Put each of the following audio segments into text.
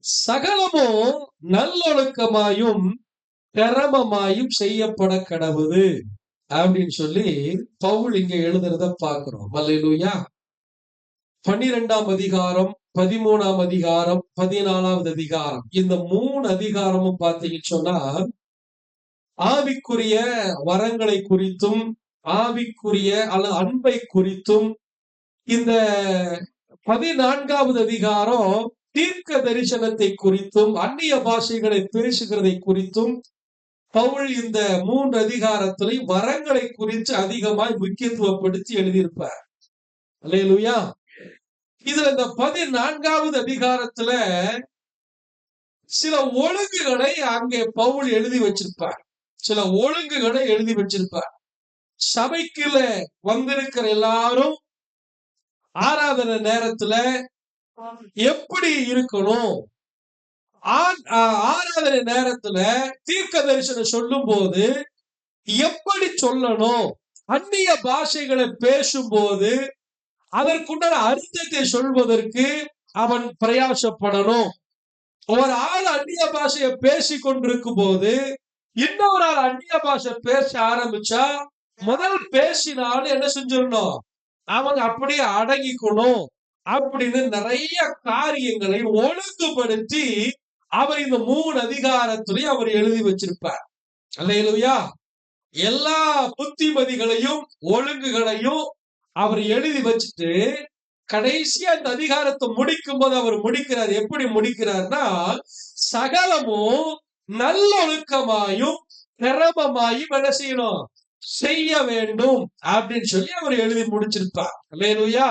சகலமும் நல்லொழுக்கமாயும் கிரமமாயும் செய்யப்பட கடவுது அப்படின்னு சொல்லி பவுல் இங்க எழுதுறத பார்க்கிறோம். அல்லேலூயா. 12ஆம் அதிகாரம், 13ஆம் அதிகாரம், 14வது அதிகாரம், இந்த 3 அதிகாரமும் பார்த்தீங்கன்னு சொன்னா ஆவிக்குரிய வரங்களை குறித்தும் ஆவிக்குரிய அல்லது அன்பை குறித்தும், இந்த 14வது அதிகாரம் தீர்க்க தரிசனத்தை குறித்தும் அந்நிய பாஷைகளை பேசுகிறதை குறித்தும் பவுல் இந்த 3 அதிகாரத்திலே வரங்களை குறித்து அதிகமாய் முக்கியத்துவப்படுத்தி எழுதியிருப்பார். அல்லேலூயா. இதுல இந்த 14வது அதிகாரத்துல சில ஒழுங்குகளை அங்கே பவுல் எழுதி வச்சிருப்பார். சில ஒழுங்குகளை எழுதி வச்சிருப்பார். சபைக்குள்ள வந்திருக்கிற எல்லாரும் ஆராதனை நேரத்துல எப்படி இருக்கணும், ஆராதனை நேரத்துல தீர்க்க தரிசனம் சொல்லும் போது எப்படி சொல்லணும், அந்நிய பாஷைகளை பேசும்போது அதற்குண்டான அர்த்தத்தை சொல்வதற்கு அவன் பிரயாசப்படணும். ஒரு ஆள் அந்நிய பாஷையை பேசி கொண்டிருக்கும் போது இன்னொரு ஆள் அந்நிய பாஷை பேச ஆரம்பிச்சா முதல் பேசினாலும் என்ன செஞ்சிடணும், அவங்க அப்படியே அடங்கிக்கணும் அப்படின்னு நிறைய காரியங்களை ஒழுங்குபடுத்தி அவர் இந்த 3 அதிகாரத்திலையும் அவர் எழுதி வச்சிருப்பார். அல்லேலூயா. எல்லா புத்திமதிகளையும் ஒழுங்குகளையும் அவர் எழுதி வச்சுட்டு கடைசியா இந்த அதிகாரத்தை முடிக்கும் போது அவர் முடிக்கிறார். எப்படி முடிக்கிறார்னா, சகலமும் நல்லொழுக்கமாயும் கிரமமாயும் என்ன செய்யணும், செய்ய வேண்டும் அப்படின்னு சொல்லி அவர் எழுதி முடிச்சிருப்பார். அல்லேலூயா.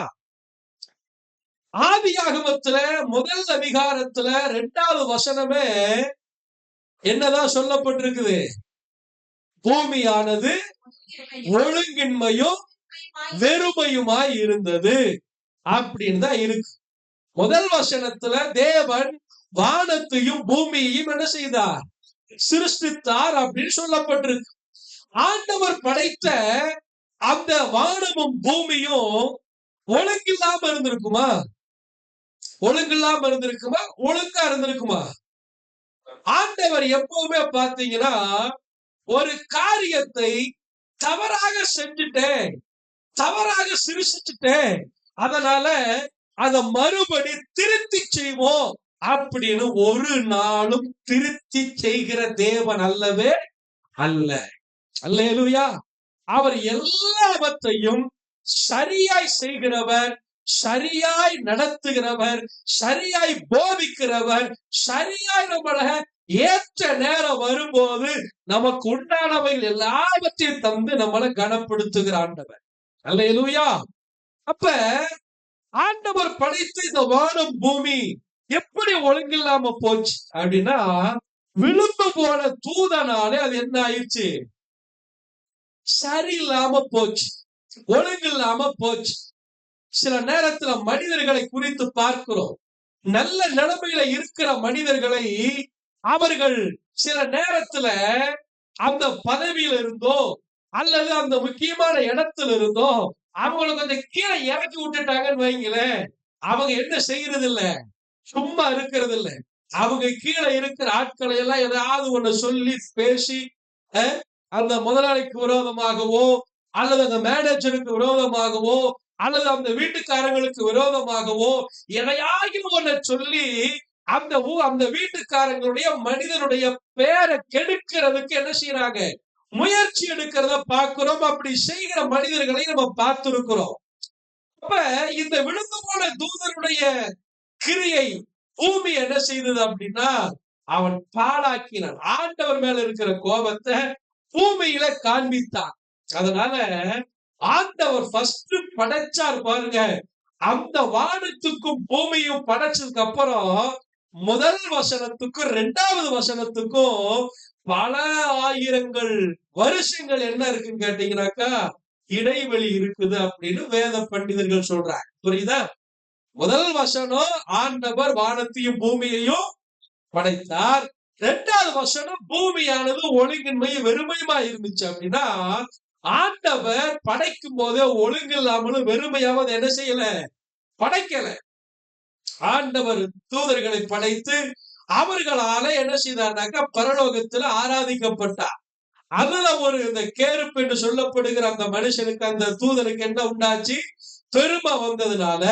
ஆதியாகமத்துல முதல் அதிகாரத்துல 2வது வசனமே என்னதான் சொல்லப்பட்டிருக்குது, பூமியானது ஒழுங்கின்மையும் வெறுமையுமாய் இருந்தது அப்படின்னு தான் இருக்கு. முதல் வசனத்துல தேவன் வானத்தையும் பூமியையும் என்ன செய்தார், சிருஷ்டித்தார் அப்படின்னு சொல்லப்பட்டிருக்கு. ஆண்டவர் படைத்த அந்த வானமும் பூமியும் ஒழுங்கில்லாம இருந்திருக்குமா? ஒழுங்கில்லாம இருந்திருக்குமா? ஒழுங்கா இருந்திருக்குமா? ஆண்டவர் எப்பவுமே பாத்தீங்கன்னா ஒரு காரியத்தை தவறாக செஞ்சுட்டேன், தவறாக சிருஷ்டிச்சுட்டேன், அதனால அத மறுபடி திருத்தி செய்வோம் அப்படின்னு ஒரு நாளும் திருத்தி செய்கிற தேவன் அல்லவே அல்ல. அல்லேலூயா. அவர் எல்லாவற்றையும் சரியாய் செய்கிறவர், சரியாய் நடத்துகிறவர், சரியாய் போதிக்கிறவர், சரியாய் நம்மள ஏற்ற நேரம் வரும்போது நமக்கு உண்டானவைகள் எல்லாவற்றையும் தந்து நம்மளை கனப்படுத்துகிற ஆண்டவர். அல்லேலூயா. அப்ப ஆண்டவர் படைத்த இந்த வானம் பூமி எப்படி ஒழுங்கில்லாம போச்சு அப்படின்னா, விழுந்து போன தூதனாலே அது என்ன ஆயிடுச்சு, சரியில்லாம போச்சு, ஒழுங்கில்லாம போச்சு. சில நேரத்துல மனிதர்களை குறித்து பார்க்கிறோம். நல்ல நிலைமையில இருக்கிற மனிதர்களை அவர்கள் சில நேரத்துல அந்த பதவியில இருந்தோ அல்லது அந்த முக்கியமான இடத்துல இருந்தோ அவங்களுக்கு கொஞ்சம் கீழே இறக்கி விட்டுட்டாங்கன்னு வைங்களேன், அவங்க என்ன செய்யறது இல்ல, சும்மா இருக்கிறது இல்ல. அவங்க கீழே இருக்கிற ஆட்களை எல்லாம் ஏதாவது ஒண்ணு சொல்லி பேசி அந்த முதலாளிக்கு விரோதமாகவோ அல்லது அந்த மேனேஜருக்கு விரோதமாகவோ அல்லது அந்த வீட்டுக்காரங்களுக்கு விரோதமாகவோ எதையாகிலும் ஒண்ணு சொல்லி அந்த வீட்டுக்காரங்களுடைய மனிதனுடைய பேரை கெடுக்கிறதுக்கு என்ன செய்யறாங்க, முயற்சி எடுக்கிறத பார்க்கிறோம். அப்படி செய்கிற மனிதர்களை நம்ம பார்த்திருக்கிறோம். அப்ப இந்த விழுந்து போன தூதனுடைய கிரியை பூமி என்ன செய்தது அப்படின்னா, அவன் பாழாக்கினான். ஆண்டவர் மேல இருக்கிற கோபத்தை பூமியில காண்பித்தான். அதனால ஆண்டவர் ஃபர்ஸ்ட் படைச்சார் பாருங்க, அந்த வானத்துக்கும் பூமியும் படைச்சதுக்கு அப்புறம் முதல் வசனத்துக்கும் 2வது வசனத்துக்கும் பல ஆயிரங்கள் வருஷங்கள் என்ன இருக்குன்னு கேட்டீங்கன்னாக்கா இடைவெளி இருக்குது அப்படின்னு வேத பண்டிதர்கள் சொல்றாங்க. புரியுதா? முதல் வசனம் ஆண்டவர் வானத்தையும் பூமியையும் படைத்தார். 2வது வசனம் பூமியானது ஒழுங்கின்மையும் வெறுமையுமா இருந்துச்சு அப்படின்னா, ஆண்டவர் படைக்கும் போதே ஒழுங்கு இல்லாமலும் வெறுமையாவது என்ன செய்யல, படைக்கல. ஆண்டவர் தூதர்களை படைத்து அவர்களால என்ன செய்தார்னாக்கா பரலோகத்துல ஆராதிக்கப்பட்டார். அதுல ஒரு இந்த கேருப்பு என்று சொல்லப்படுகிற அந்த மனுஷனுக்கு, அந்த தூதனுக்கு என்ன உண்டாச்சு? பெருமை வந்ததுனால,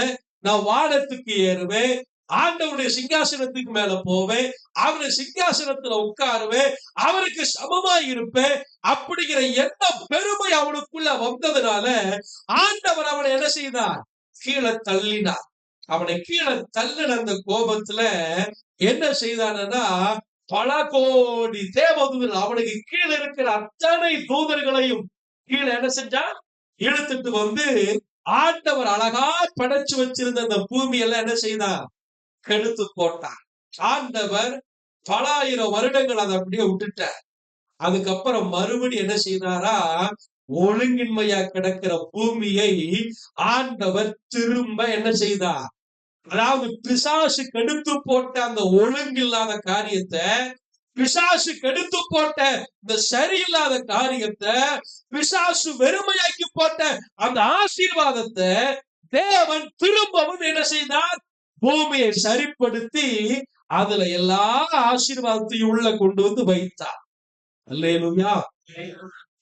நான் வானத்துக்கு ஏறுவேன், ஆண்டவருடைய சிங்காசனத்துக்கு மேல போவேன், அவருடைய சிங்காசனத்துல உட்காருவேன், அவருக்கு சமமாய் இருப்பேன் அப்படிங்கிற எந்த பெருமை அவனுக்குள்ள வந்ததுனால ஆண்டவர் அவனை என்ன செய்தார்? கீழே தள்ளினார். அவனை கீழே தள்ளின அந்த கோபத்துல என்ன செய்தானா, பல கோடி தேவதூதர்கள் அவனுக்கு கீழே இருக்கிற அத்தனை தூதர்களையும் கீழே என்ன செஞ்சான்? இழுத்துட்டு வந்து ஆண்டவர் அழகா படைச்சு வச்சிருந்த அந்த பூமி எல்லாம் என்ன செய்தான்? கெடுத்து போட்டார். ஆண்டவர் பல ஆயிரம் வருடங்கள் அதை அப்படியே விட்டுட்டார். அதுக்கப்புறம் மறுபடி என்ன செய்தாரா? ஒழுங்கின்மையா கிடக்கிற பூமியை ஆண்டவர் திரும்ப என்ன செய்தார்? அதாவது பிசாசு கெடுத்து போட்ட அந்த ஒழுங்கில்லாத காரியத்தை, பிசாசு கெடுத்து போட்ட இந்த சரியில்லாத காரியத்தை, பிசாசு வெறுமையாக்கி போட்ட அந்த ஆசீர்வாதத்தை தேவன் திரும்பவும் என்ன செய்தார்? பூமியை சரிப்படுத்தி அதுல எல்லா ஆசீர்வாதத்தையும் உள்ள கொண்டு வந்து வைத்தார். அல்லேலூயா,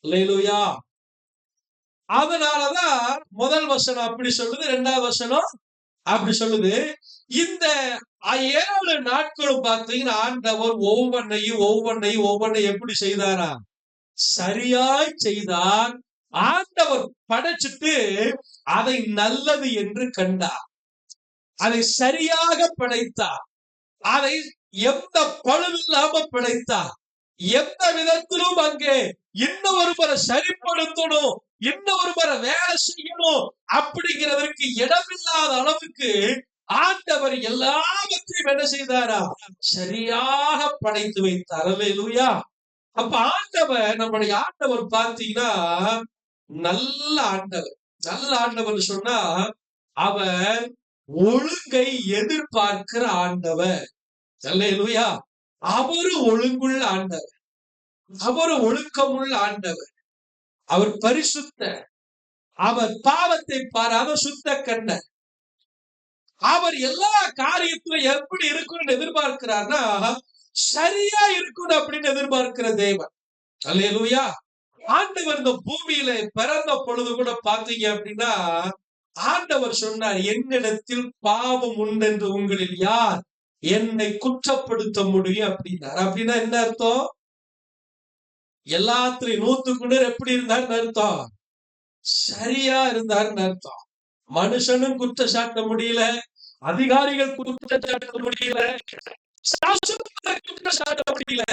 அல்லேலூயா. அதனாலதான் முதல் வசனம் அப்படி சொல்லுது, இரண்டாவது வசனம் அப்படி சொல்லுது. இந்த 7 நாட்களும் பார்த்தீங்கன்னா ஆண்டவர் ஒவ்வொன்னையும் எப்படி செய்தாரா? சரியாய் செய்தார். ஆண்டவர் படைச்சிட்டு அதை நல்லது என்று கண்டார். அதை சரியாக படைத்தார். அதை எந்த பழுவில்லாம படைத்தார். எந்த விதத்திலும் அங்கே இன்னும் ஒருவரை சரிப்படுத்தணும், இன்னும் ஒருவரை வேலை செய்யணும் அப்படிங்கிறதற்கு இடமில்லாத அளவுக்கு ஆண்டவர் எல்லாவற்றையும் என்ன செய்தாரா? சரியாக படைத்து வைத்தார். அல்லேலூயா. அப்ப ஆண்டவர், நம்முடைய ஆண்டவர் பார்த்தீங்கன்னா நல்ல ஆண்டவர். நல்ல ஆண்டவர் சொன்னா அவர் ஒழுங்கை எதிர்பார்க்கிற ஆண்டவர். அல்லேலூயா. அவரு ஒழுங்குள்ள ஆண்டவர், அவரு ஒழுக்கமுள்ள ஆண்டவர், அவர் பரிசுத்த, அவர் பாவத்தை பாராத சுத்த கண்ணர். அவர் எல்லா காரியத்திலும் எப்படி இருக்கணும்னு எதிர்பார்க்கிறார்னா சரியா இருக்கணும் அப்படின்னு எதிர்பார்க்கிற தேவன். அல்லேலூயா. ஆண்டவர் இந்த பூமியில பிறந்த பொழுது கூட பாத்தீங்க அப்படின்னா ஆண்டவர் சொன்னார், என்னிடத்தில் பாவம் உண்டென்று உங்களில் யார் என்னை குற்றப்படுத்த முடியும் அப்படின்னார். அப்படின்னா என்ன அர்த்தம்? எல்லாத்திலையும் 100% எப்படி இருந்தாருன்னு அர்த்தம்? சரியா இருந்தாருன்னு அர்த்தம். மனுஷனும் குற்றம் சாட்ட முடியல, அதிகாரிகள் குற்றம் சாட்ட முடியல, குற்றம் சாட்ட முடியல.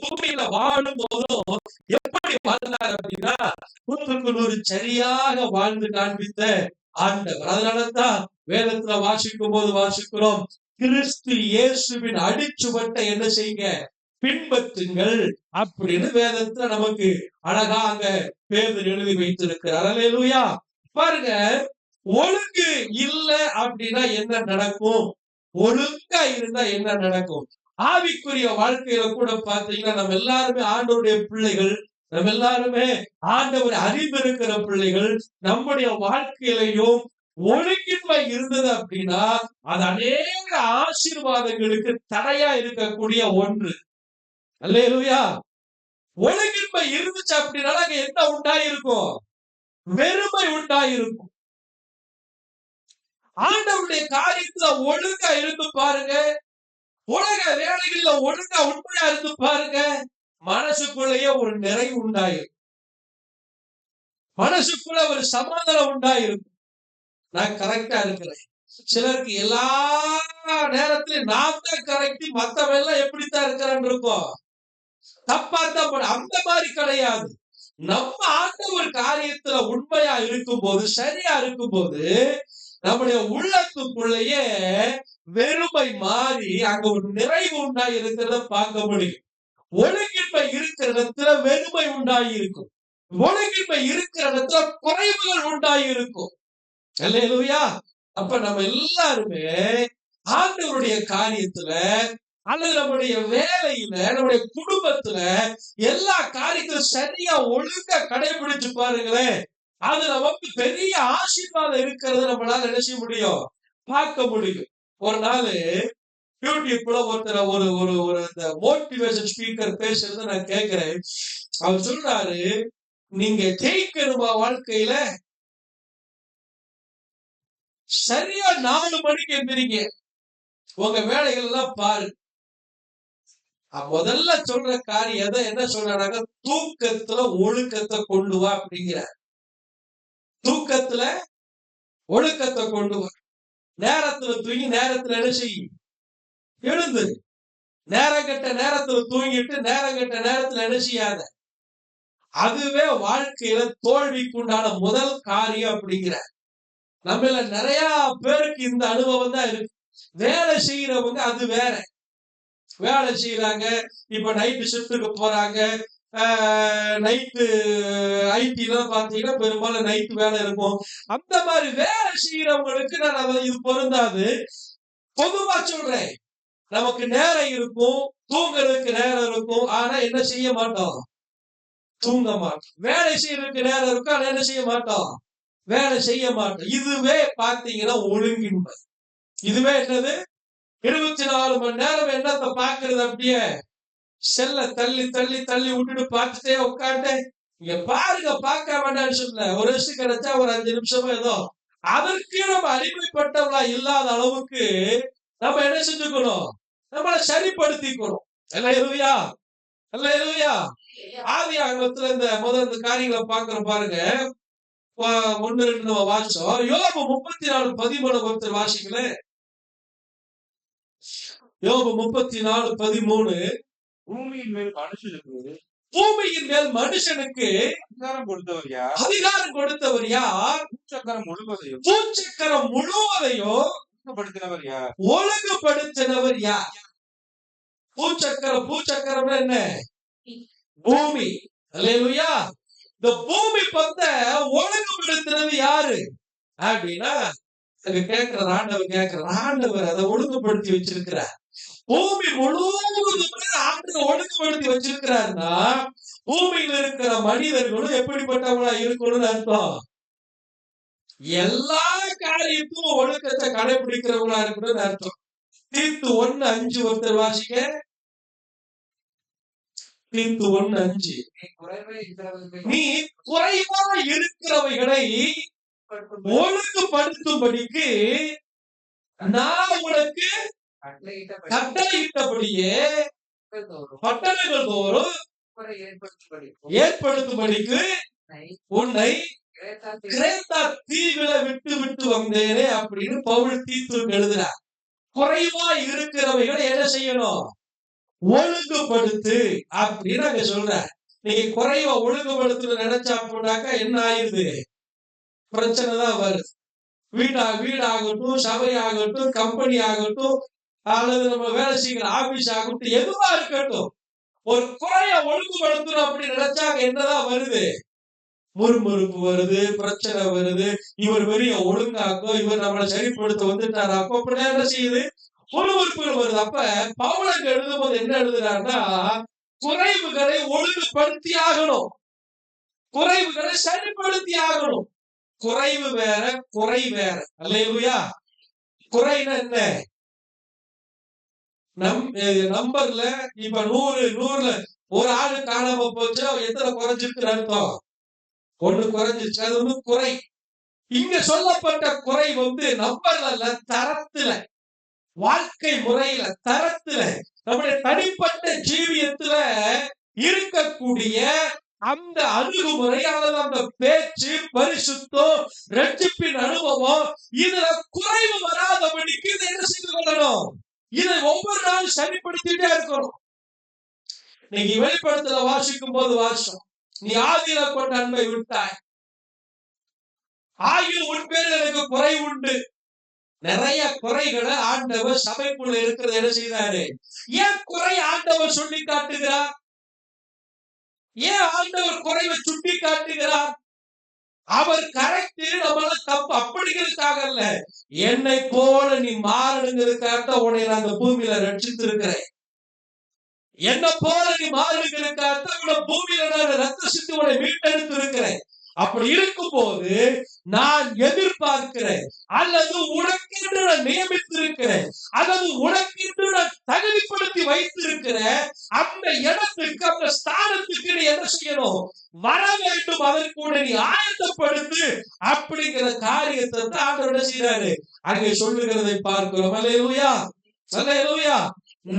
பூமியில வாழும் போதும் எப்படி வாழ்ந்தார் அப்படின்னா 100 சரியாக வாழ்ந்து காண்பித்த ஆண்டவர். அதனாலதான் வேதத்துல வாசிக்கும் போது வாசிக்கிறோம், கிறிஸ்து இயேசுவின் அடிச்சுவட்டை என்ன செய்யுங்க? பின்பற்றுங்கள் அப்படின்னு வேதத்துல நமக்கு அழகாக பேதுரு எழுதி வைத்திருக்கிறார். அல்லேலூயா. பாருங்க, ஒழுங்கு இல்ல அப்படின்னா என்ன நடக்கும்? ஒழுங்கா இருந்தா என்ன நடக்கும்? ஆவிக்குரிய வாழ்க்கையில கூட பாத்தீங்கன்னா நம்ம எல்லாருமே ஆண்டவருடைய பிள்ளைகள், நம்ம எல்லாருமே ஆண்டவர் அறிவு இருக்கிற பிள்ளைகள். நம்முடைய வாழ்க்கையிலையும் ஒழுங்கின்மை இருந்தது அப்படின்னா அது அநேக ஆசீர்வாதங்களுக்கு தடையா இருக்கக்கூடிய ஒன்று. அல்லேலூயா. ஒழுங்கின்மை இருந்துச்சு அப்படின்னா அங்க என்ன உண்டாயிருக்கும்? வெறுமை உண்டாயிருக்கும். ஆண்டவருடைய காரியத்துல ஒழுங்கா இருந்து பாருங்க, உலக வேலைகள்ல ஒழுங்கா உண்மையா இருந்து பாருங்க, மனசுக்குள்ளேயே ஒரு நிறைவு உண்டாயிருக்கும், மனசுக்குள்ள ஒரு சமாதானம் உண்டாயிருக்கும். நான் கரெக்டா இருக்கிறேன். சிலருக்கு எல்லா நேரத்திலும் நான் தான் கரெக்ட், மத்தவங்க எல்லாம் எப்படித்தான் இருக்கிறான்னு இருக்கும், தப்பா தான். அந்த மாதிரி கிடையாது. நம்ம ஆண்டவர் காரியத்துல உண்மையா இருக்கும் போது, சரியா இருக்கும் போது நம்முடைய உள்ளத்துக்குள்ளேயே வெறுமை மாறி அங்க ஒரு நிறைவு உண்டாய் இருக்கிறத பார்க்க முடியும். ஒழுங்கின்மை இருக்கிற இடத்துல வெறுமை உண்டாயிருக்கும், ஒழுங்கின்மை இருக்கிற இடத்துல குறைவுகள் உண்டாயிருக்கும். அல்லேலூயா. அப்ப நம்ம எல்லாருமே ஆண்டவருடைய காரியத்துல அல்லது நம்முடைய வேலையில, நம்முடைய குடும்பத்துல எல்லா காரியத்திலும் சரியா ஒழுங்கா கடைபிடிச்சு பாருங்களேன், அது நமக்கு பெரிய ஆசீர்வாதம் இருக்கிறது நம்மளால என்ன செய்ய முடியும்? பார்க்க முடியும். ஒரு நாள் யூடியூப்ல ஒருத்தர் ஒரு ஒரு ஒரு இந்த மோட்டிவேஷன் ஸ்பீக்கர் பேசுறத நான் கேட்கிறேன். அவர் சொல்றாரு, நீங்க ஜெயிக்கணுமா வாழ்க்கையில, சரியா 4 மணிக்கு எந்திரிங்க, உங்க வேலைகள் எல்லாம் பாரு. முதல்ல சொல்ற காரியம் என்ன சொல்றாங்க, தூக்கத்துல ஒழுக்கத்தை கொண்டு வா அப்படிங்கிற. தூக்கத்துல ஒழுக்கத்தை கொண்டு வா. நேரத்துல தூங்கி நேரத்துல என்ன செய்யும், எழுந்து. நேரம் கெட்ட நேரத்துல தூங்கிட்டு நேரம் கெட்ட நேரத்துல என்ன செய்யாத. அதுவே வாழ்க்கையில தோல்விக்கு உண்டான முதல் காரியம் அப்படிங்கிற. நம்மள நிறைய பேருக்கு இந்த அனுபவம் தான் இருக்கு. வேலை செய்யறவங்க அது வேற, வேலை செய்யறாங்க. இப்ப நைட்டு ஷிஃப்ட்டுக்கு போறாங்க. நைட்டு ஐடி எல்லாம் பாத்தீங்கன்னா பெரும்பாலும் நைட்டு வேலை இருக்கும். அந்த மாதிரி வேலை செய்யறவங்களுக்கு நான் இது பொருந்தாது. பொதுவா சொல்றேன், நமக்கு நேரம் இருக்கும், தூங்குறதுக்கு நேரம் இருக்கும், ஆனா என்ன செய்ய மாட்டோம், தூங்க மாட்டோம். வேலை செய்யறதுக்கு நேரம் இருக்கும், ஆனா என்ன செய்ய மாட்டோம், வேலை செய்ய மாட்டோம். இதுவே பாத்தீங்கன்னா ஒழுங்கின்மை. இதுவே என்னது, 24 மணி நேரம் என்னத்தை பாக்குறது, அப்படியே செல்ல தள்ளி தள்ளி தள்ளி விட்டுட்டு பார்த்துட்டே உட்காந்து, இங்க பாருங்க, பார்க்க வேண்டாம்னு சொல்ல, ஒரு வருஷம் கிடைச்சா ஒரு 5 நிமிஷமா ஏதோ, அதற்கு நம்ம அடிமைப்பட்டவங்களா இல்லாத அளவுக்கு நம்ம என்ன செஞ்சுக்கணும், நம்மளை சரிப்படுத்திக்கணும். அல்லேலூயா, அல்லேலூயா. ஆதியாகமத்துல இந்த இந்த காரியங்களை பாக்குறோம் பாருங்க. 1, 2 நம்ம வாசிச்சோம். யோபு 34:13 ஒருத்தர் வாசிங்களேன். யோபு 34:13. பூமியின் மேல் மனுஷனுக்கு அதிகாரம் கொடுத்தவர் யார்? அதிகாரம் கொடுத்தவர் யார்? பூச்சக்கரம் முழுவதையும் ஒழுங்குபடுத்தினவர் யார்? ஒழுங்குபடுத்தினவர் யார்? பூச்சக்கரம் என்ன? பூமி. அல்லேலூயா. இந்த பூமி பத்த ஒழுங்குபடுத்தினது யாரு அப்படின்னா, ஆண்டவர் அதை ஒழுங்குபடுத்தி வச்சிருக்கிறார். பூமி முழுவதுமே ஆண்டவர் ஒழுங்குபடுத்தி வச்சிருக்கிறாருன்னா, பூமியில் இருக்கிற மனிதர்களும் எப்படிப்பட்டவங்களா இருக்கணும்னு அர்த்தம், எல்லா காரியத்தும் ஒழுக்கத்தை கடைபிடிக்கிறவங்களா இருக்கணும்னு அர்த்தம். தீத்து 1:5 ஒருத்தர் வாசிக்க. தீத்து 1:5. நீ குறைவா இருக்கிறவைகளை ஒழுங்குபடுத்தும்படிக்கு நான் உனக்கு கட்டளையிட்டபடியே பட்டணங்கள் தோறும் ஏற்படுத்தும்படிக்கு உன்னை கிரேத்தா தீவில விட்டு விட்டு வந்தேனே அப்படின்னு பவுல் தீத்துக்கு எழுதுறார். குறைவா இருக்கிறவைகளை என்ன செய்யணும், ஒழுங்குபடுத்து அப்படின்னு அங்க சொல்ற. நீங்க குறைவா ஒழுங்குபடுத்து நினைச்சா அப்படின்னாக்கா என்ன ஆயுது, பிரச்சனை தான் வருது. வீடாகட்டும், சபை ஆகட்டும், கம்பெனி ஆகட்டும், அல்லது நம்ம வேலை செய்கிற ஆபீஸ் ஆகட்டும், எதுவா இருக்கட்டும், ஒரு குறைய ஒழுங்குபடுத்தணும் அப்படின்னு நினைச்சா என்னதான் வருது, முறுமுறுப்பு வருது, பிரச்சனை வருது. இவர் பெரிய ஒழுங்காக்கும், இவர் நம்மளை சரிப்படுத்த வந்துட்டாராக்கும், அப்படின்னா என்ன செய்யுது, முறுமுறுப்புகள் வருது. அப்ப பவுலுக்கு எழுதும் போது என்ன எழுதுறாருன்னா, குறைவுகளை ஒழுங்குபடுத்தி ஆகணும், குறைவுகளை சரிப்படுத்தி ஆகணும். குறைவு வேற, குறை வேற. அல்லேலூயா. குறைனா என்ன, நம்பர்ல இப்ப 100ல ஒரு ஆளு காணாம போச்சு, எத்தனை குறைஞ்சிருக்கு அர்த்தம், 1 குறைஞ்சிருச்சு, அது வந்து குறை. இங்க சொல்லப்பட்ட குறை நம்பர்ல அல்ல, தரத்துல, வாழ்க்கை முறையில, தரத்துல, நம்முடைய தனிப்பட்ட ஜீவியத்துல இருக்கக்கூடிய அந்த அணுகுமுறை அல்லது அந்த பேச்சு, பரிசுத்தம், ரட்சிப்பின் அனுபவம், இதுல குறைவு வராதபடிக்கு இதை என்ன செய்து கொள்ளணும், இதை ஒவ்வொரு நாளும் சரிப்படுத்திட்டே இருக்கணும். நீங்க வெளிப்படுத்தல வாசிக்கும் போது வாசம், நீ ஆதியில கொண்ட அன்பை விட்டாய், ஆகிய உன் பேரில் எனக்கு குறை உண்டு. நிறைய குறைகளை ஆண்டவர் சபைக்குள்ள இருக்கிறது என்ன செய்தாரு, ஏன் குறை ஆண்டவர் சொல்லி காட்டுகிறார், ஏன் ஆண்டவர் குறைவை சுட்டி காட்டுகிறார், அவர் கரெக்ட், நம்மள தப்பு அப்படிங்கிறதுக்காக அல்ல, என்னை போல நீ மாறணுங்கிறதுக்காக உன்னை நான் அந்த பூமியில ரட்சித்து இருக்கிறேன். என்ன போல நீ மாறுகிறதுக்காக உன்னை பூமியில நான் ரத்த சித்து உன்னை மீட்டெடுத்து இருக்கிறேன். அப்படி இருக்கும்போது நான் எதிர்பார்க்கிறேன், அல்லது உனக்கென்று நான் நியமித்திருக்கிறேன், அல்லது உனக்கென்று நான் தகுதிப்படுத்தி வைத்திருக்கிறேன், அந்த இடத்துக்கு, அந்த ஸ்தானத்துக்கு நீ என்ன செய்யணும்? வர வேண்டும். அதற்கு நீ ஆயத்தப்படுத்து அப்படிங்கிற காரியத்தை தான் ஆண்டவர் என்ன செய்றாரு? அங்கே சொல்லுகிறதை பார்க்கிறோம். அல்லேலூயா, அல்லேலூயா.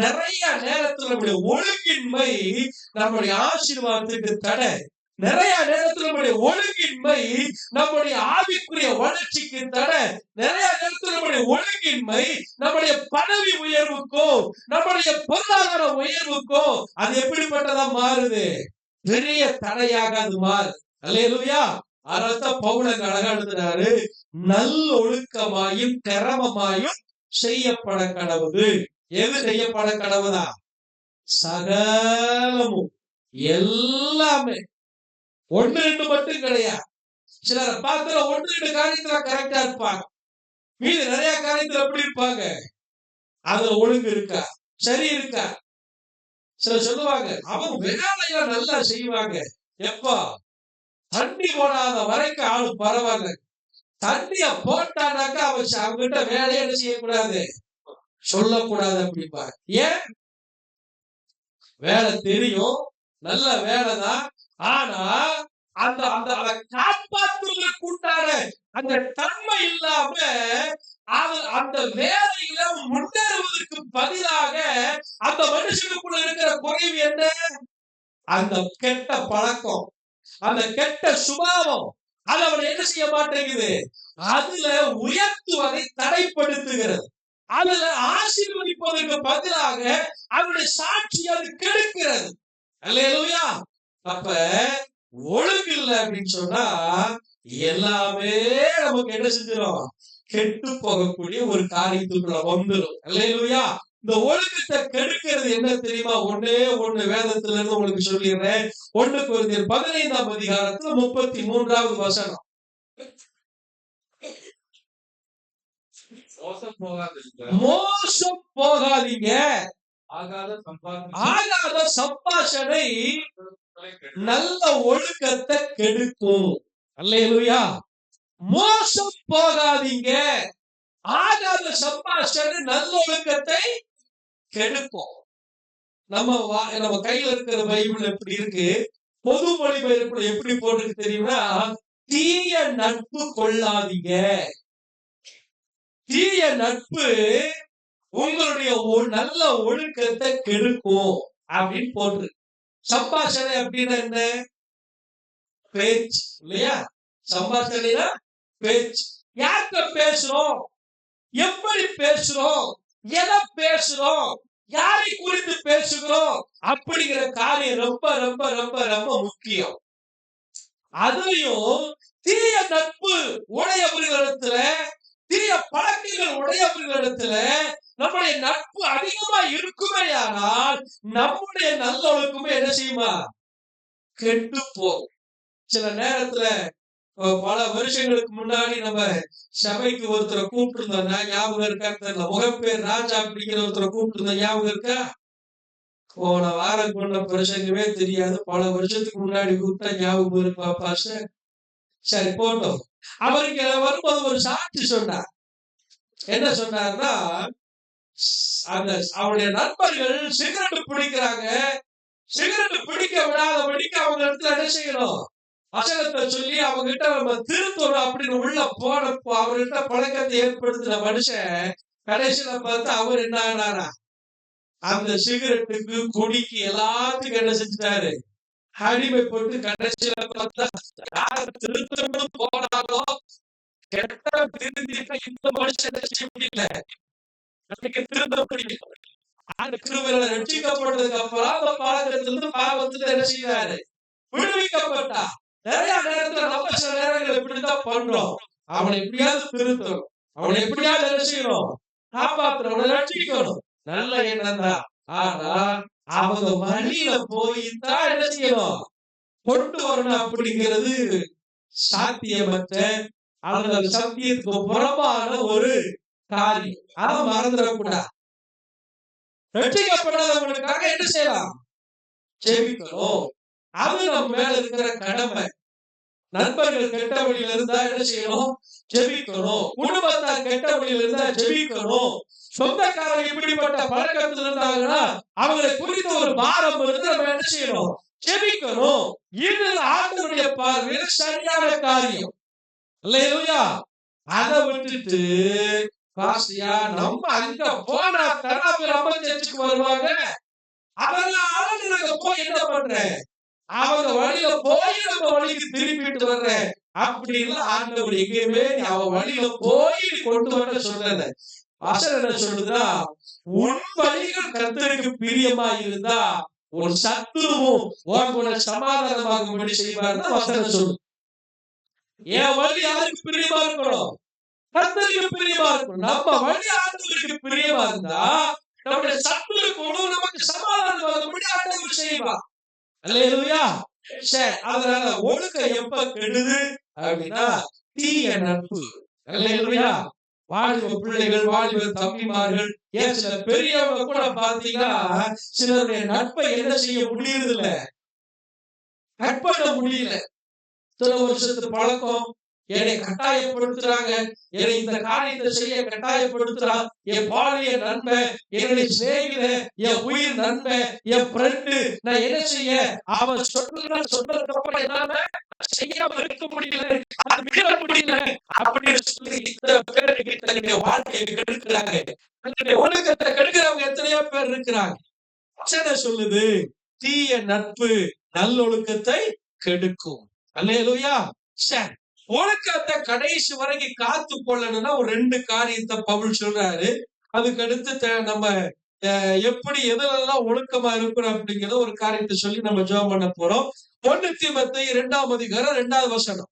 நிறைய நேரத்துல நம்முடைய ஒழுங்கின்மை நம்முடைய ஆசீர்வாதத்துக்கு தடை. நிறைய நேரத்துல நம்முடைய ஒழுங்கின்மை நம்முடைய ஆவிக்குரிய வளர்ச்சிக்கு தடை. நிறைய நேரத்துல நம்முடைய ஒழுங்கின்மை நம்முடைய பதவி உயர்வுக்கோ, நம்முடைய பொருளாதார உயர்வுக்கோ அது எப்படிப்பட்டதா மாறுது? பெரிய தடையாக அது மாறுது. அல்லேலூயா. அதனால்தான் பவுல் அழகா எழுதுறாரு, நல்லொழுக்கமாயும் கிரமமாயும் செய்யப்பட கடவுது. எது செய்யப்பட கடவுதா? சகலமும், எல்லாமே. ஒன்று ரெண்டு மட்டும் கிடையாது. சிலரை பார்க்கிற ஒன்று ரெண்டு காரியத்துல கரெக்டா இருப்பாங்க, மீது நிறைய காரியத்துல எப்படி இருப்பாங்க? அதுல ஒழுங்கு இருக்கா, சரி இருக்கா? சிலர் சொல்லுவாங்க, அவங்க வேலையெல்லாம் நல்லா செய்வாங்க. எப்போ? தண்ணி போடாத வரைக்கும் ஆளு பரவாயில்ல. தண்ணிய போட்டானாக்கா அவங்கிட்ட வேலையை என்ன செய்யக்கூடாது, சொல்லக்கூடாது அப்படிப்பாங்க. ஏன்? வேலை தெரியும், நல்ல வேலைதான். ஆனா அந்த அந்த அதை காப்பாற்றுவதற்கு உண்டான அந்த தன்மை இல்லாம அந்த வேலையில முன்னேறுவதற்கு பதிலாக அந்த மனுஷனுக்குள்ள இருக்கிற குறைவு என்ன? அந்த கெட்ட பழக்கம், அந்த கெட்ட சுபாவம், அது அவனை என்ன செய்ய மாட்டேங்குது? அதுல உயர்த்துவதை தடைப்படுத்துகிறது. அதுல ஆசீர்வதிப்பதற்கு பதிலாக அவருடைய சாட்சி அது கெடுக்கிறது. அல்லேலூயா. அப்ப ஒழுங்கு இல்லை அப்படின்னு சொன்னா எல்லாமே நமக்கு என்ன செஞ்சிடும்? கெட்டு போகக்கூடிய ஒரு காரியத்துக்குள்ள வந்துடும். அல்லேலூயா. இந்த ஒழுக்கத்தை கெடுக்கிறது என்ன தெரியுமா? ஒண்ணே ஒண்ணு வேதத்துல இருந்து உங்களுக்கு சொல்லிடுறேன். 1 கொரிந்தியர் 15ஆம் அதிகாரத்துல 33வது வசனம். மோசம் போகாதீங்க. ஆகாத சம்பாஷணை நல்ல ஒழுக்கத்தை கெடுக்கும். அல்லேலூயா. மோசம் போகாதீங்க. ஆகாத சம்பாஷணை நல்ல ஒழுக்கத்தை கெடுக்கும். நம்ம கையில இருக்கிற பைபிள் எப்படி இருக்கு? பொது மொழிபெயர்ப்புல எப்படி போட்டுருக்கு தெரியுமா? தீய நட்பு கொள்ளாதீங்க. தீய நட்பு உங்களுடைய நல்ல ஒழுக்கத்தை கெடுக்கும் அப்படின்னு போட்டு. சம்பாஷணை அப்படின்னா என்ன? பேச்சு இல்லையா? சம்பாஷணைனா பேச்சு. யார்கிட்ட பேசுறோம், எப்படி பேசுறோம், எதை பேசுறோம், யாரை குறித்து பேசுகிறோம் அப்படிங்கிற காரியம் ரொம்ப ரொம்ப ரொம்ப ரொம்ப முக்கியம். அதையும் தீய நட்பு உடையவர்களிடத்துல, தீய பழக்கங்கள் உடையவர்களிடத்துல நம்முடைய நட்பு அதிகமா இருக்குமே, ஆனால் நம்முடைய நல்லொழுக்கமே என்ன செய்யுமா? கெட்டு போகும். சில நேரத்துல பல வருஷங்களுக்கு முன்னாடி நம்ம சபைக்கு ஒருத்தரை கூப்பிட்டு இருந்தோம். ஞாபகம் இருக்கா தெரியல, முகப்பேர் ராஜா அப்படிங்கிற ஒருத்தரை கூப்பிட்டு இருந்தோம். ஞாபகம் இருக்கா? போன வாரம் கொண்ட பிரசங்கமே தெரியாது, பல வருஷத்துக்கு முன்னாடி கூப்பிட்டா ஞாபகம் இருக்கா பாஸ்டர்? சரி போட்டோம். அவருக்கு வரும்போது ஒரு சாட்சி சொன்னார். என்ன சொன்னார்னா, அந்த அவருடைய நண்பர்கள் சிகரெட் பிடிக்கிறாங்க. சிகரெட் பிடிக்க விடாதபடிக்கு அவங்க இடத்துல என்ன செய்யணும்? வசனத்தை சொல்லி அவங்க கிட்ட நம்ம திருத்தணும் அப்படின்னு உள்ள போனப்போ அவர்கிட்ட பழக்கத்தை ஏற்படுத்தின மனுஷன் கடைசியில பார்த்து அவர் என்ன ஆனாரா? அந்த சிகரெட்டுக்கு, குடிக்கு, எல்லாத்துக்கும் என்ன செஞ்சுட்டாரு? அடிமைப்பட்டு கடைசியில பார்த்தா யார் திருத்தணும் போனாலும் கெட்ட திருந்திட்டு இந்த மனுஷன் செய்ய முடியல, திருந்த முடியல. அந்த கிருபையில ரட்சிக்கப்பட்டதுக்கு அப்புறம் அந்த பழக்கத்திலிருந்து பாவத்துல என்ன செய்யறாரு? விடுவிக்கப்பட்டா. நிறைய நேரத்துல நம்ம சில நேரங்கள் இப்படித்தான் பண்றோம். அவனை எப்படியாவது திருத்தணும், அவனை எப்படியாவது என்ன செய்யணும்? காப்பாற்றணும், அவனை ரட்சிக்கணும். நல்ல எண்ணம் தான். ஆனா அவங்க வழியில போய்தான் என்ன செய்யணும்? கொண்டு வரணும். அப்படிங்கிறது சாத்தியமற்ற, அல்லது சத்தியத்துக்கு புறமான ஒரு காரியம். அதை மறந்துடக்கூடாது. ரட்சிக்கப்படாதவங்களுக்காக என்ன செய்யலாம்? ஜெபிக்கணும். அது நம்ம மேல இருக்கிற கடமை. நண்பர்கள் கெட்ட வழியில இருந்தா என்ன செய்யணும்? ஜெபிக்கணும். குடும்பத்தார் கெட்ட வழியில இருந்தா ஜெபிக்கணும். சொந்தக்காரங்க இப்படிப்பட்ட பழக்கத்தில் இருந்தாங்கன்னா அவங்களை குறித்த ஒரு பாரம் இருந்து நம்ம என்ன செய்யணும்? ஜெபிக்கணும். இது ஆண்டவருடைய பார்வையில சரியான காரியம். அல்லேலூயா. அதை விட்டுட்டு பாஸ்டியா நம்ம அங்க போனா தராபில் அம்மா சர்ச்சுக்கு வருவாங்க, அதனால நாங்க போய் என்ன பண்றேன், அவங்க வழியில போய் நம்ம வழிக்கு திருப்பிட்டு வர்றேன் அப்படின்னு ஆண்டவர் எங்கேயுமே அவன் வழியில போய் கொண்டு வர சொல்லல. வசனம் என்ன சொல்லுதா, உன் வழிகள் கர்த்தருக்கு பிரியமா இருந்தா ஒரு சத்துருவும் உன் கூட சமாதானமாகும்படி செய்வார்னு வசனம் சொல்லு. என் வழி யாருக்கு பிரியமா இருக்கணும்? கர்த்தருக்கு பிரியமா இருக்கணும். நம்ம வழி ஆண்டவருக்கு பிரியமா இருந்தா நம்முடைய சத்துரு கூட நமக்கு சமாதானமாகும்படி ஆண்டவர் செய்வார். அல்லேலூயா. சரி, அதனால ஒழுக்கம் எப்ப கெடுது அப்படின்னா தீய நட்பு. அல்லேலூயா. வாலிப பிள்ளைகள், வாலிப தம்பிமார்கள், ஏன் சில பெரியவங்க கூட பாத்தீங்கன்னா சிலருடைய நட்பை என்ன செய்ய முடியறது இல்ல, கட் பண்ண முடியல. சில வருஷத்து பழக்கம் என்னை கட்டாயப்படுத்துறாங்க, என்னை இந்த காரியத்தை செய்ய கட்டாயப்படுத்துறான். என் பாலிய நண்பன், என்னுடைய சிநேகிதன், என் உயிர் நண்பன், என் ஃப்ரெண்டு, நான் என்ன செய்ய, அவன் சொன்னதுக்கு அப்புறம் என்னால செய்யாம இருக்க முடியல, அது மீற முடியல அப்படின்னு சொல்லி இத்தனை பேருக்கு தன்னுடைய வாழ்க்கையை கெடுக்கிறாங்க. தன்னுடைய ஒழுக்கத்தை கெடுக்கிறவங்க எத்தனையோ பேர் இருக்கிறாங்க. வசனம் சொல்லுது, தீய நட்பு நல்லொழுக்கத்தை கெடுக்கும். அல்லேலூயா. சரி, ஒழுக்கத்தை கடைசி வரைக்கும் காத்து கொள்ளணும்னா ஒரு 2 காரியத்தை பவுல் சொல்றாரு. அதுக்கு அடுத்து நம்ம எப்படி எதுலெல்லாம் ஒழுக்கமா இருக்கிறோம் அப்படிங்கிற ஒரு காரியத்தை சொல்லி நம்ம ஜெபம் பண்ண போறோம். 1 தீமோத்தேயு 2ஆம் அதிகாரம் 2வது வசனம்.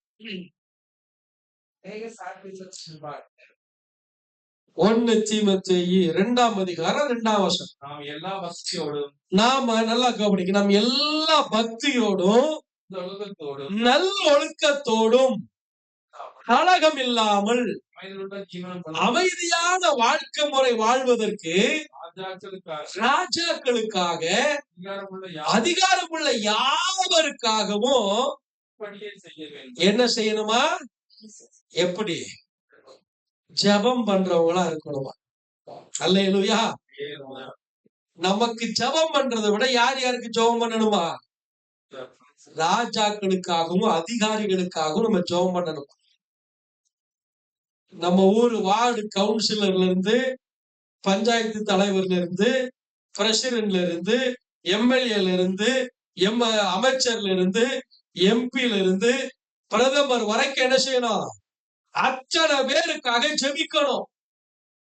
1 தீமோத்தேயு 2ஆம் அதிகாரம் 2ஆம் வசனம். நாம் எல்லா பக்தியோடும், நாம நல்லா கவனிக்க, நாம் எல்லா பக்தியோடும் நல் ஒழுக்கத்தோடும் கலகம் இல்லாமல் அமைதியான வாழ்க்கை முறை வாழ்வதற்கு ராஜாக்களுக்காக அதிகாரமுள்ள யாவருக்காகவும் என்ன செய்யணுமா? எப்படி? ஜெபம் பண்றவங்களா இருக்கணுமா? அல்லேலூயா. நமக்கு ஜெபம் பண்றதை விட யார் யாருக்கு ஜெபம் பண்ணணுமா? ராஜாக்களுக்காகவும் அதிகாரிகளுக்காகவும் நம்ம ஜெபம் பண்ணணும். நம்ம ஊர் வார்டு கவுன்சிலர்ல இருந்து, பஞ்சாயத்து தலைவர்ல இருந்து, பிரசிடென்ட்ல இருந்து, எம்எல்ஏல இருந்து, அமைச்சர்ல இருந்து, எம்பில இருந்து, பிரதமர் வரைக்கும் என்ன செய்யணும்? அத்தனை பேருக்காக ஜெபிக்கணும்.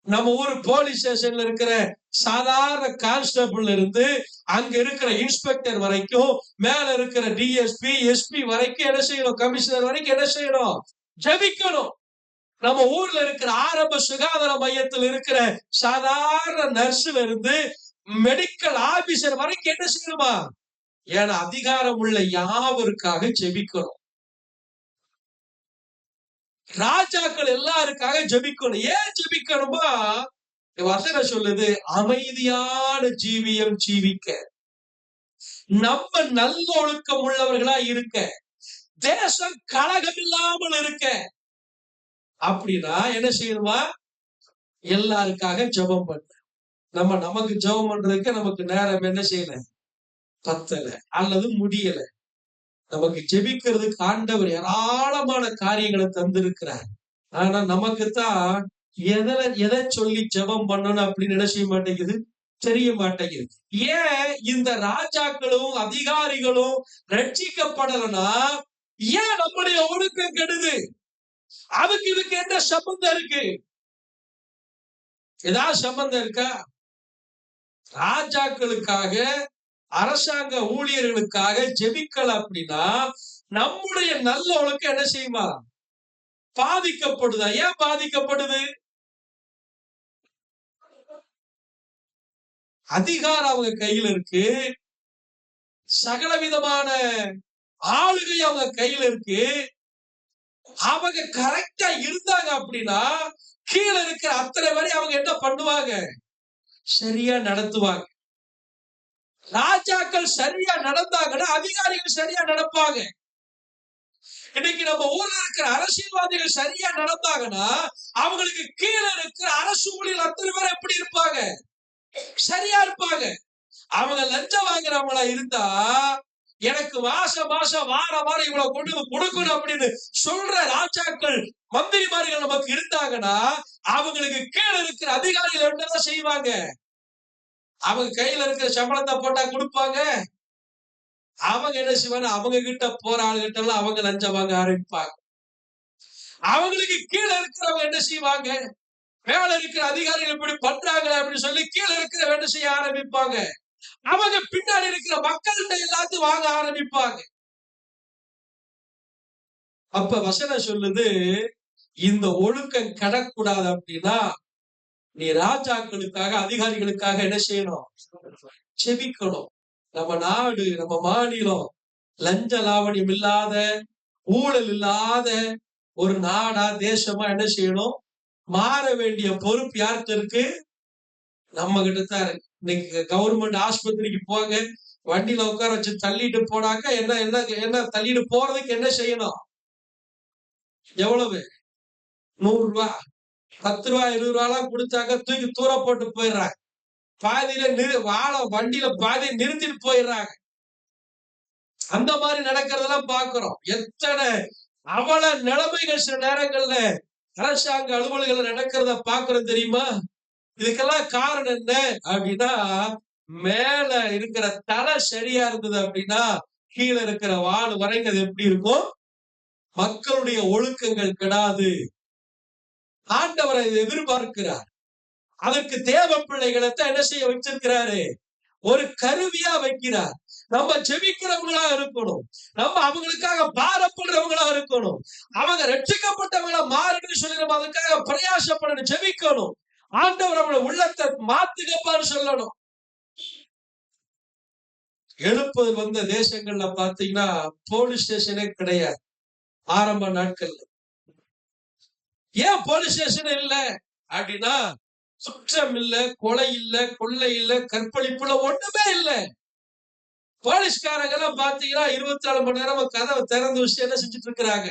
நம்ம ஊர் போலீஸ் ஸ்டேஷன்ல இருக்கிற சாதாரண கான்ஸ்டபிள் இருந்து அங்க இருக்கிற இன்ஸ்பெக்டர் வரைக்கும், மேல இருக்கிற டிஎஸ்பி, எஸ்பி வரைக்கும் என்ன செய்யணும்? கமிஷனர் வரைக்கும் என்ன செய்யணும்? ஜெபிக்கணும். நம்ம ஊர்ல இருக்கிற ஆரம்ப சுகாதார மையத்தில் இருக்கிற சாதாரண நர்ஸ்ல இருந்து மெடிக்கல் ஆபீசர் வரைக்கும் என்ன செய்யணுமா? ஏன்னா அதிகாரம் உள்ள யாவருக்காக ஜெபிக்கணும். ராஜாக்கள் எல்லாருக்காக ஜெபிக்கணும். ஏன் ஜெபிக்கணுமா? வசனம் சொல்லுது, அமைதியான ஜீவியம் ஜீவிக்க, நம்ம நல்ல ஒழுக்கம் உள்ளவர்களா இருக்க, தேசம் கலகம் இல்லாமல் இருக்க. அப்படின்னா என்ன செய்யணுமா? எல்லாருக்காக ஜெபம் பண்ண. நமக்கு ஜெபம் பண்றதுக்கு நமக்கு நேரம் என்ன செய்யல, பத்தல அல்லது முடியல. நமக்கு ஜெபிக்கிறதுக்கு ஆண்டவர் ஏராளமான காரியங்களை தந்திருக்கிறார். ஆனா நமக்குத்தான் எதை சொல்லி ஜெபம் பண்ணணும் அப்படின்னு என்ன செய்ய மாட்டேங்குது, தெரிய மாட்டேங்குது. ஏன் இந்த ராஜாக்களும் அதிகாரிகளும் ரட்சிக்கப்படலன்னா ஏன் நம்முடைய ஒழுக்கம் கெடுது? அதுக்கு இதுக்கு என்ன சம்பந்தம் இருக்கு? ஏதாவது சம்பந்தம் இருக்கா? ராஜாக்களுக்காக அரசாங்க ஊழியர்களுக்காக ஜெபிக்கல அப்படின்னா நம்முடைய நல்ல ஒழுக்கம் என்ன செய்யுமா? பாதிக்கப்படுதா? ஏன் பாதிக்கப்படுது? அதிகாரம் அவங்க கையில இருக்கு, சகல விதமான ஆளுகை அவங்க கையில இருக்கு. அவங்க கரெக்டா இருந்தாங்க அப்படின்னா கீழே இருக்கிற அத்தனை பேரை அவங்க என்ன பண்ணுவாங்க? சரியா நடத்துவாங்க. ராஜாக்கள் சரியா நடந்தாங்கன்னா அதிகாரிகள் சரியா நடப்பாங்க. இன்னைக்கு நம்ம ஊர்ல இருக்கிற அரசியல்வாதிகள் சரியா நடந்தாங்கன்னா அவங்களுக்கு கீழே இருக்கிற அரசு ஊழியர் அத்தனை பேர் எப்படி இருப்பாங்க? சரியா இருப்பாங்க. அவங்க லஞ்சம் வாங்குறவங்களா இருந்தா எனக்கு மாசம் வாரம் இவ்வளவு கொண்டு வந்து கொடுக்கணும் அப்படின்னு சொல்ற ராஜாக்கள் மந்திரிமார்கள் நமக்கு இருந்தாங்கன்னா அவங்களுக்கு கீழே இருக்கிற அதிகாரிகள் என்னதான் செய்வாங்க? அவங்க கையில இருக்கிற சம்பளத்தை போட்டா கொடுப்பாங்க. அவங்க என்ன செய்வாங்க? அவங்க கிட்ட போற ஆளுகிட்ட எல்லாம் அவங்க லஞ்சம் வாங்க ஆரம்பிப்பாங்க. அவங்களுக்கு கீழே இருக்கிறவங்க என்ன செய்வாங்க? மேல இருக்கிற அதிகாரிகள் இப்படி பண்றாங்க அப்படின்னு சொல்லி கீழே இருக்கிற என்ன செய்ய ஆரம்பிப்பாங்க. அவங்க பின்னாடி இருக்கிற மக்கள்கிட்ட எல்லாத்தையும் வாங்க ஆரம்பிப்பாங்க. அப்ப வசனம் சொல்லுது, இந்த ஒழுக்கம் கடக்கூடாது அப்படின்னா நீ ராஜாக்களுக்காக அதிகாரிகளுக்காக என்ன செய்யணும்? செபிக்கணும். நம்ம நாடு, நம்ம மாநிலம் லஞ்ச லாவணியம் இல்லாத, ஊழல் இல்லாத ஒரு நாடா தேசமா என்ன செய்யணும்? மாற வேண்டிய பொறுப்பு யாருக்கு இருக்கு? நம்ம கிட்ட தான் இருக்கு. இன்னைக்கு கவர்மெண்ட் ஆஸ்பத்திரிக்கு போங்க, வண்டியில உட்கார வச்சு தள்ளிட்டு போனாக்க என்ன என்ன என்ன தள்ளிட்டு போறதுக்கு என்ன செய்யணும்? எவ்வளவு? 100 ரூபாய், 10 ரூபாய், 20 ரூபாய் கொடுத்தாக்க தூக்கி தூர போட்டு போயிடுறாங்க. பாதியில வண்டியில பாதி நிறுத்திட்டு போயிடுறாங்க. அந்த மாதிரி நடக்கிறதெல்லாம் பாக்குறோம். எத்தனை அவல நிலைமைகள் சில நேரங்கள்ல அரசாங்க அலுவலகங்கள் நடக்கிறத பாக்குறோம் தெரியுமா? இதுக்கெல்லாம் காரணம் என்ன அப்படின்னா, மேல இருக்கிற தலை சரியா இருந்தது அப்படின்னா கீழே இருக்கிற வால் வரைக்கும் அது எப்படி இருக்கும்? மக்களுடைய ஒழுக்கங்கள் கெடாது. ஆண்டவர் அதை எதிர்பார்க்கிறார். அதற்கு தேவ பிள்ளைகளை என்ன செய்ய வச்சிருக்கிறாரு? ஒரு கருவியா வைக்கிறார். நம்ம ஜெபிக்கிறவங்களா இருக்கணும். நம்ம அவங்களுக்காக பாரப்படுறவங்களா இருக்கணும். அவங்க ரட்சிக்கப்பட்டவங்களா மாறணும்னு சொல்லி நம்ம அதுக்காக பிரயாசப்படணும், ஜெபிக்கணும். ஆண்டவர் அவங்கள உள்ளத்தை மாத்துங்கப்பான்னு சொல்லணும். எழுப்புதல் வந்த தேசங்கள்ல பாத்தீங்கன்னா போலீஸ் ஸ்டேஷனே கிடையாது ஆரம்ப நாட்கள்ல. ஏன் போலீஸ் ஸ்டேஷன் இல்ல அப்படின்னா, சுற்றம் இல்ல, கொலை இல்ல, கொள்ளை இல்ல, கற்பழிப்பு இல்ல, ஒண்ணுமே இல்ல. போலீஸ்காரங்க எல்லாம் பாத்தீங்கன்னா 24 மணி நேரம் கதவை திறந்து வச்சு என்ன செஞ்சுட்டு இருக்கிறாங்க?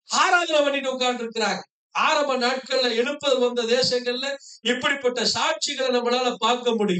ஆராதனை பண்ணிட்டு உட்கார்ந்து இருக்கிறாங்க. ஆரம்ப நாட்கள்ல எழுப்புதல் வந்த தேசங்கள்ல இப்படிப்பட்ட சாட்சிகளை நம்மளால பார்க்க முடியும்.